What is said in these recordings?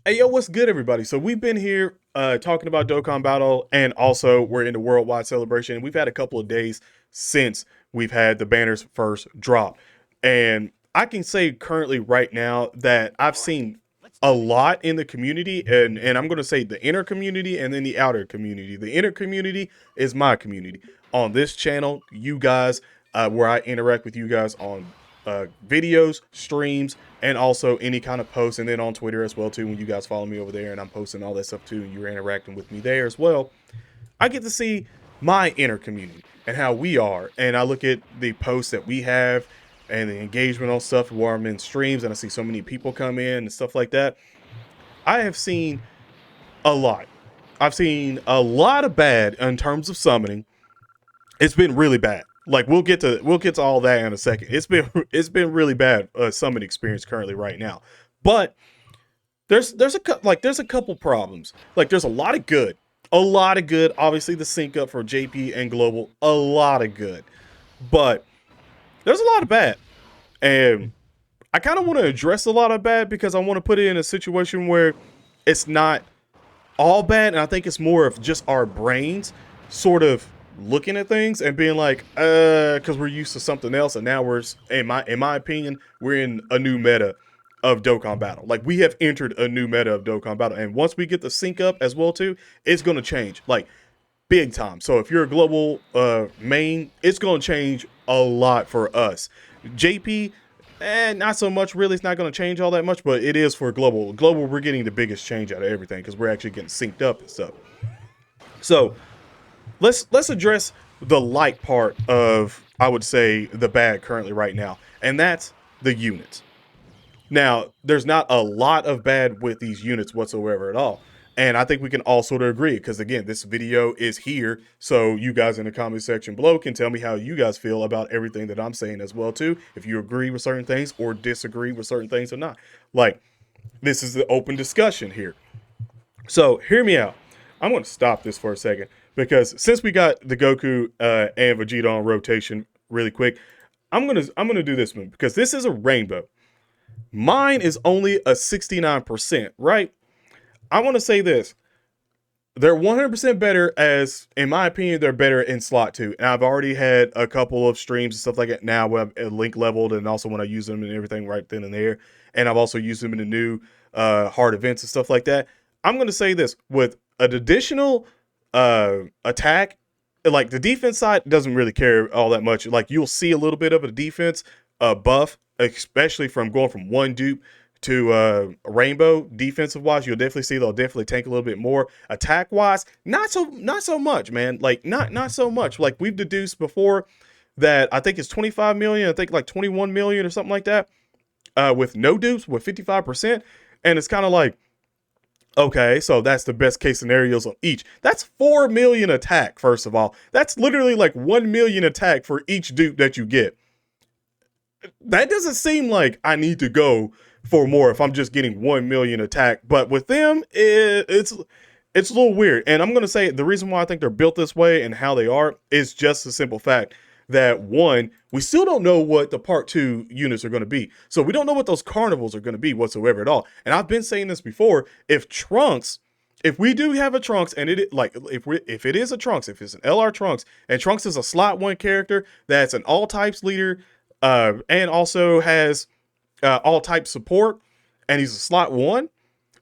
Hey, yo, what's good, everybody? So we've been here talking about Dokkan Battle, and also we're in the worldwide celebration. We've had a couple of days since we've had the banners first drop. And I can say currently right now that I've seen a lot in the community, and I'm going to say the inner community and then the outer community. The inner community is my community. On this channel, you guys, where I interact with you guys on videos, streams, and also any kind of posts, and then on Twitter as well too. When you guys follow me over there, and I'm posting all that stuff too, and you're interacting with me there as well, I get to see my inner community and how we are. And I look at the posts that we have and the engagement on stuff where I'm in streams, and I see so many people come in and stuff like that. I have seen a lot. I've seen a lot of bad in terms of summoning. It's been really bad. Like we'll get to all that in a second. It's been really bad summon experience currently right now. But there's a couple problems. Like there's a lot of good. A lot of good. Obviously the sync up for JP and Global, a lot of good. But there's a lot of bad. And I kind of want to address a lot of bad because I want to put it in a situation where it's not all bad, and I think it's more of just our brains sort of looking at things and being like, because we're used to something else, and now we're, in my opinion, we're in a new meta of Dokkan Battle. Like we have entered a new meta of Dokkan Battle, and once we get the sync up as well too, it's gonna change like big time. So if you're a global main, it's gonna change a lot for us. JP, not so much really. It's not going to change all that much, but it is for global. Global, we're getting the biggest change out of everything because we're actually getting synced up and stuff. So let's address the light part of, I would say, the bad currently right now, and that's the units. Now, there's not a lot of bad with these units whatsoever at all. And I think we can all sort of agree because, again, this video is here. So you guys in the comment section below can tell me how you guys feel about everything that I'm saying as well, too. If you agree with certain things or disagree with certain things or not. Like, this is the open discussion here. So hear me out. I'm going to stop this for a second because since we got the Goku and Vegeta on rotation really quick, I'm gonna do this one because this is a rainbow. Mine is only a 69%, right? I want to say this. They're 100% better as, in my opinion, they're better in slot 2. And I've already had a couple of streams and stuff like that now where I've link leveled and also when I use them and everything right then and there. And I've also used them in the new hard events and stuff like that. I'm going to say this. With an additional attack, like the defense side doesn't really care all that much. Like you'll see a little bit of a defense buff, especially from going from one dupe to rainbow. Defensive wise, you'll definitely see they'll definitely tank a little bit more. Attack wise, not so much, man. Like not so much. Like we've deduced before that I think it's 25 million, I think like 21 million or something like that, with no dupes with 55%. And it's kind of like, okay, so that's the best case scenarios on each. That's 4 million attack, first of all. That's literally like 1 million attack for each dupe that you get. That doesn't seem like I need to go for more if I'm just getting 1 million attack. But with them, it's a little weird. And I'm going to say the reason why I think they're built this way and how they are is just the simple fact that, one, we still don't know what the part 2 units are going to be. So we don't know what those carnivals are going to be whatsoever at all. And I've been saying this before. If we do have a Trunks, and if it is a Trunks, if it's an LR Trunks, and Trunks is a slot 1 character that's an all types leader, and also has all type support, and he's a slot 1,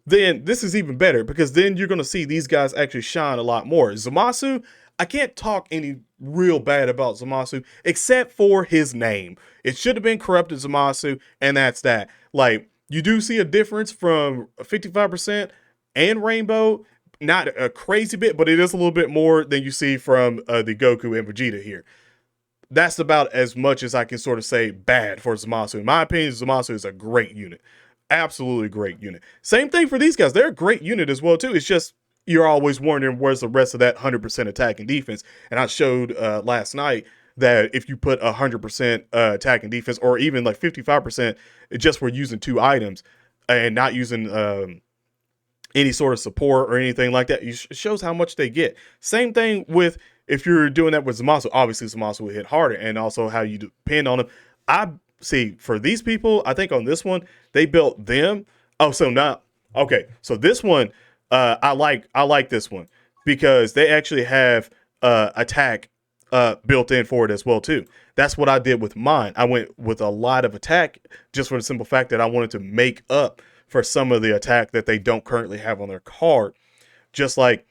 then this is even better because then you're going to see these guys actually shine a lot more. Zamasu, I can't talk any real bad about Zamasu except for his name. It should have been corrupted Zamasu, and that's that. Like, you do see a difference from 55% and Rainbow. Not a crazy bit, but it is a little bit more than you see from the Goku and Vegeta here. That's about as much as I can sort of say bad for Zamasu. In my opinion, Zamasu is a great unit. Absolutely great unit. Same thing for these guys. They're a great unit as well, too. It's just you're always wondering where's the rest of that 100% attack and defense. And I showed last night that if you put 100% attack and defense, or even like 55%, just for using 2 items and not using any sort of support or anything like that, it shows how much they get. Same thing with if you're doing that with Zamasu. Obviously, Zamasu will hit harder, and also how you depend on him. I see for these people, I think on this one, they built them. Oh, so now Okay, so this one, I like this one because they actually have attack built in for it as well too. That's what I did with mine. I went with a lot of attack just for the simple fact that I wanted to make up for some of the attack that they don't currently have on their card. Just like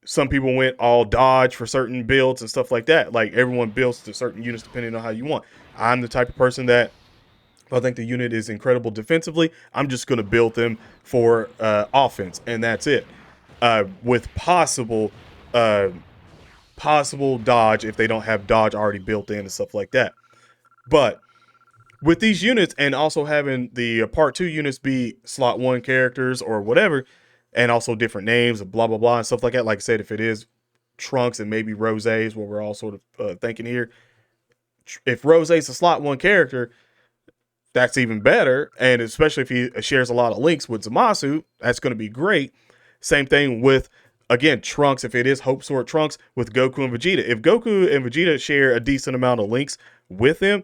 some people went all dodge for certain builds and stuff like that. Like everyone builds to certain units depending on how you want. I'm the type of person that if I think the unit is incredible defensively, I'm just going to build them for offense, and that's it. With uh, possible dodge if they don't have dodge already built in and stuff like that. But with these units, and also having the part two units be slot one characters or whatever, and also different names and blah blah blah and stuff like that. Like I said, if it is Trunks and maybe Rose is what we're all sort of thinking here. If Rose is a slot one character, that's even better. And especially if he shares a lot of links with Zamasu, that's going to be great. Same thing with, again, Trunks, if it is Hope Sword Trunks with Goku and Vegeta. If Goku and Vegeta share a decent amount of links with him,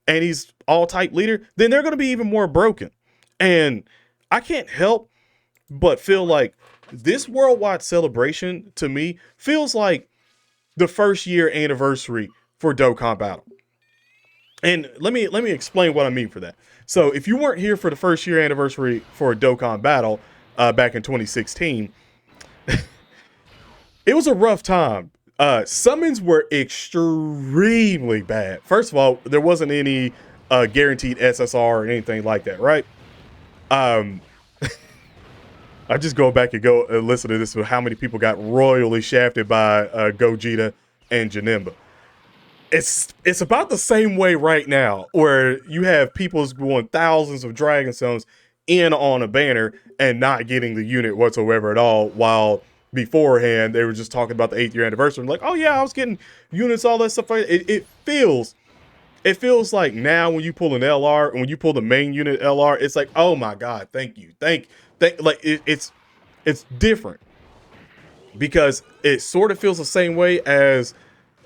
and he's all type leader, then they're going to be even more broken. And I can't help but feel like this worldwide celebration to me feels like the first year anniversary for Dokkan Battle. And let me explain what I mean for that. So if you weren't here for the first year anniversary for Dokkan Battle back in 2016, it was a rough time. Summons were extremely bad. First of all, there wasn't any guaranteed SSR or anything like that, right? Um, I just go back and go and listen to this for how many people got royally shafted by Gogeta and Janemba. It's about the same way right now, where you have people going thousands of Dragon Stones in on a banner and not getting the unit whatsoever at all, while beforehand they were just talking about the 8th year anniversary. Like, oh yeah, I was getting units, all that stuff. It feels like now when you pull an LR and when you pull the main unit LR, it's like, oh my god, thank you, thank like it's different because it sort of feels the same way as,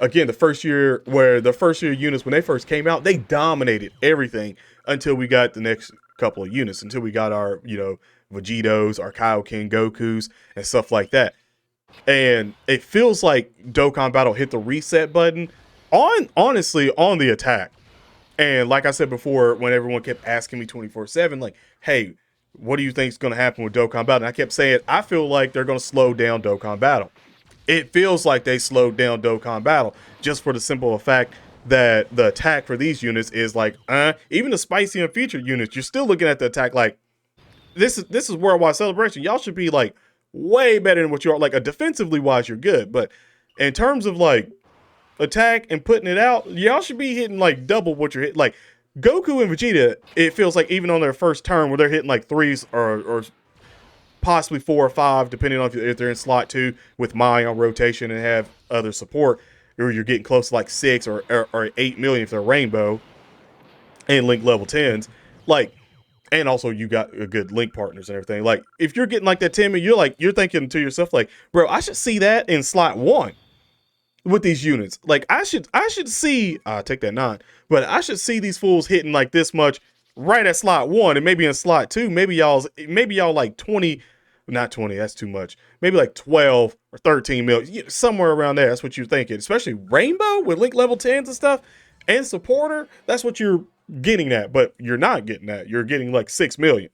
again, the first year units when they first came out, they dominated everything until we got the next couple of units, until we got our Vegetos, our Kaioken Gokus and stuff like that. And it feels like Dokkan Battle hit the reset button honestly on the attack. And like I said before, when everyone kept asking me 24/7, like, hey, what do you think is going to happen with Dokkan Battle? And I kept saying, I feel like they're going to slow down Dokkan Battle. It feels like they slowed down Dokkan Battle just for the simple fact that the attack for these units is like, even the spicy and featured units, you're still looking at the attack like, this is worldwide celebration. Y'all should be like way better than what you are. Like, a defensively wise, you're good, but in terms of like attack and putting it out, y'all should be hitting like double what you're hitting. Like Goku and Vegeta, it feels like even on their first turn where they're hitting like threes or possibly 4 or 5, depending on if they're in slot 2 with Mai on rotation and have other support, or you're getting close to like 6 or 8 million if they're rainbow and link level 10s. Like, and also you got a good link partners and everything. Like, if you're getting like that 10 million, you're thinking to yourself like, bro, I should see that in slot 1 with these units. Like, I should see, take that 9, but I should see these fools hitting like this much right at slot 1, and maybe in slot 2, maybe y'all like 20, not 20, that's too much. Maybe like 12 or 13 mil, somewhere around there. That's what you're thinking. Especially Rainbow with link level 10s and stuff and supporter. That's what you're getting at, but you're not getting that. You're getting like 6 million.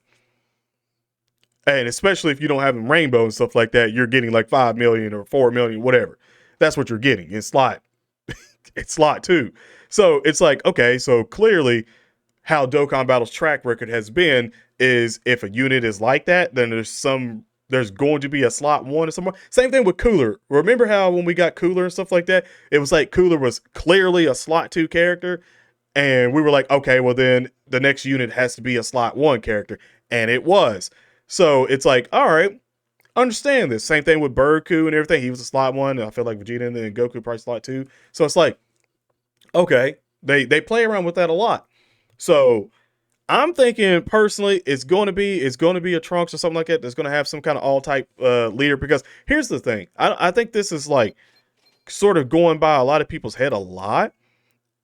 And especially if you don't have them Rainbow and stuff like that, you're getting like 5 million or 4 million, whatever. That's what you're getting in slot. It's slot 2. So it's like, okay, so clearly how Dokkan Battle's track record has been is if a unit is like that, then there's going to be a slot 1 or somewhere. Same thing with Cooler. Remember how when we got Cooler and stuff like that, it was like Cooler was clearly a slot 2 character, and we were like, okay, well then the next unit has to be a slot 1 character, and it was. So it's like, all right, understand this. Same thing with Burku and everything. He was a slot 1, and I feel like Vegeta and then Goku probably slot 2. So it's like, okay, they play around with that a lot. So I'm thinking personally, it's going to be a Trunks or something like that that's going to have some kind of all type leader. Because here's the thing, I think this is like sort of going by a lot of people's head a lot,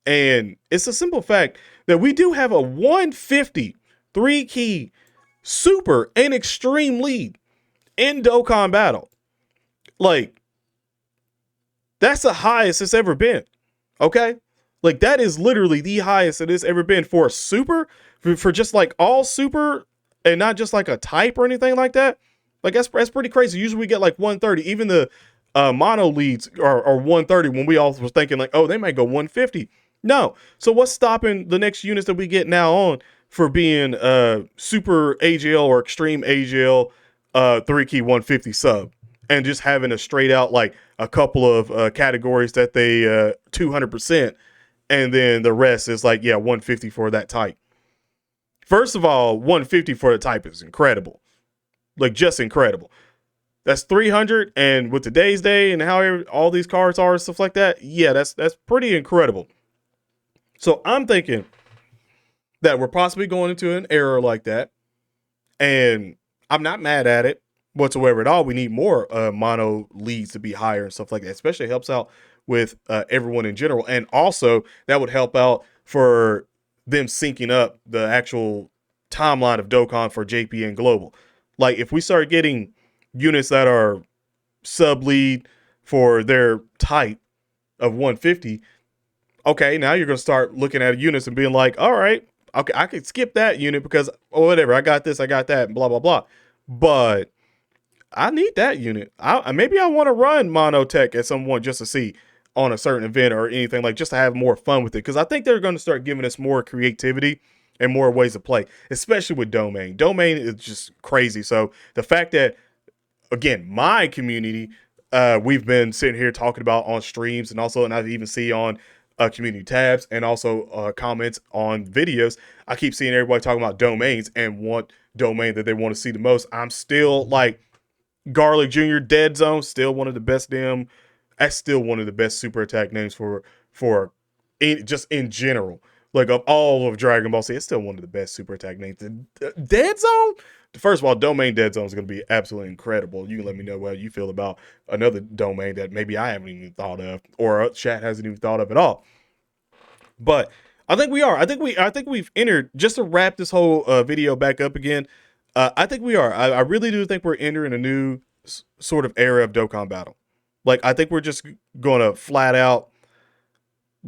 and it's a simple fact that we do have a 150 3 key super and extreme lead in Dokkan Battle. Like, that's the highest it's ever been. Okay? Like, that is literally the highest it has ever been for a super, for just like all super and not just like a type or anything like that. Like, that's pretty crazy. Usually we get like 130. Even the mono leads are 130 when we all was thinking like, oh, they might go 150. No. So what's stopping the next units that we get now on for being super AGL or extreme AGL 3-key 150 sub? And just having a straight out like a couple of categories that they 200%, and then the rest is like, yeah, 150 for that type. First of all, 150 for the type is incredible. Like, just incredible. That's 300, and with today's day and how all these cards are and stuff like that, yeah, that's pretty incredible. So I'm thinking that we're possibly going into an era like that, and I'm not mad at it whatsoever at all. We need more mono leads to be higher and stuff like that. Especially helps out with everyone in general, and also that would help out for them syncing up the actual timeline of Dokkan for JP and Global. Like, if we start getting units that are sub lead for their type of 150, okay, now you're going to start looking at units and being like, all right, okay, I could skip that unit because, oh, whatever, I got this, I got that, blah, blah, blah. But I need that unit. Maybe I want to run mono tech at some point just to see on a certain event or anything, like just to have more fun with it. Because I think they're going to start giving us more creativity and more ways to play, especially with Domain. Domain is just crazy. So the fact that, again, my community, we've been sitting here talking about on streams, and also, and I even see on community tabs and also comments on videos, I keep seeing everybody talking about domains and what domain that they want to see the most. I'm still like, Garlic Jr. Dead Zone, still one of the best damn. That's still one of the best super attack names for just in general. Like, of all of Dragon Ball Z, it's still one of the best super attack names. Dead Zone? First of all, Domain Dead Zone is going to be absolutely incredible. You can let me know how you feel about another domain that maybe I haven't even thought of, or chat hasn't even thought of at all. But I think we are. I think we've entered, just to wrap this whole video back up again. I think we are. I really do think we're entering a new sort of era of Dokkan Battle. Like, I think we're just going to flat out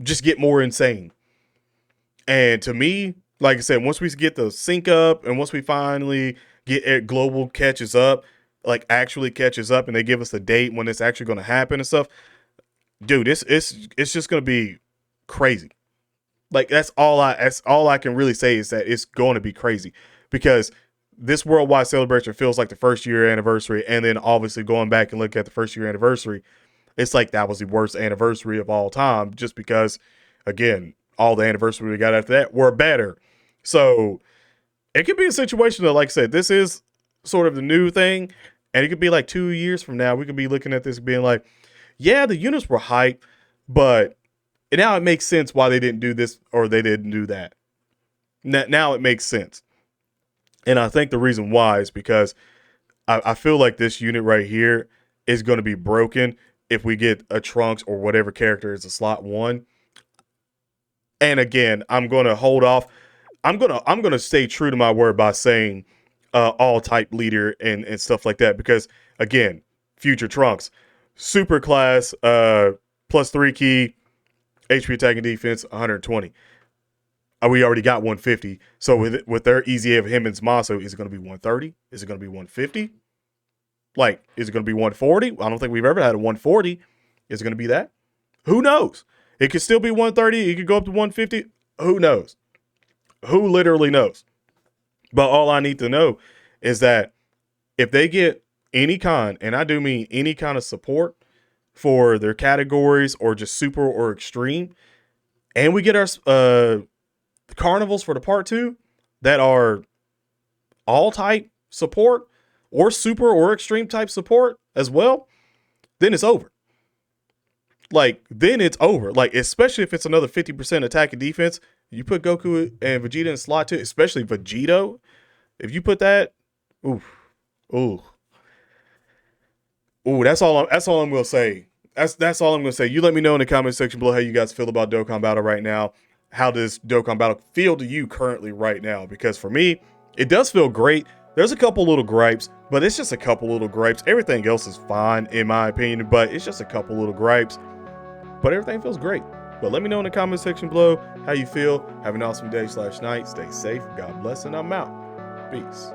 just get more insane. And to me, like I said, once we get the sync up and once we finally get it, Global catches up, like actually catches up, and they give us a date when it's actually going to happen and stuff, dude, it's just going to be crazy. Like, that's all I can really say is that it's going to be crazy, because this worldwide celebration feels like the first year anniversary, and then obviously going back and look at the first year anniversary, it's like that was the worst anniversary of all time, just because, again, all the anniversary we got after that were better. So it could be a situation that, like I said, this is sort of the new thing, and it could be like 2 years from now, we could be looking at this being like, yeah, the units were hype, but now it makes sense why they didn't do this or they didn't do that. Now it makes sense. And I think the reason why is because I feel like this unit right here is going to be broken if we get a Trunks or whatever character is a slot 1. And again, I'm going to hold off. I'm going to stay true to my word by saying all type leader and stuff like that, because again, future Trunks, super class, plus 3 key, HP attacking defense 120. We already got 150. So with their easy of him and Zamasu, is it going to be 130? Is it going to be 150? Like, is it going to be 140? I don't think we've ever had a 140. Is it going to be that? Who knows? It could still be 130. It could go up to 150. Who knows? Who literally knows? But all I need to know is that if they get any kind, and I do mean any kind of support for their categories or just super or extreme, and we get our carnivals for the part 2 that are all type support or super or extreme type support as well, then it's over. Like, then it's over. Like, especially if it's another 50% attack and defense. You put Goku and Vegeta in slot 2, especially Vegito. If you put that, ooh, that's all I'm gonna say. That's all I'm gonna say. You let me know in the comment section below how you guys feel about Dokkan Battle right now. How does Dokkan Battle feel to you currently right now? Because for me, it does feel great. There's a couple little gripes, but it's just a couple little gripes. Everything else is fine in my opinion, but it's just a couple little gripes. But everything feels great. But let me know in the comment section below how you feel. Have an awesome day/night. Stay safe. God bless, and I'm out. Peace.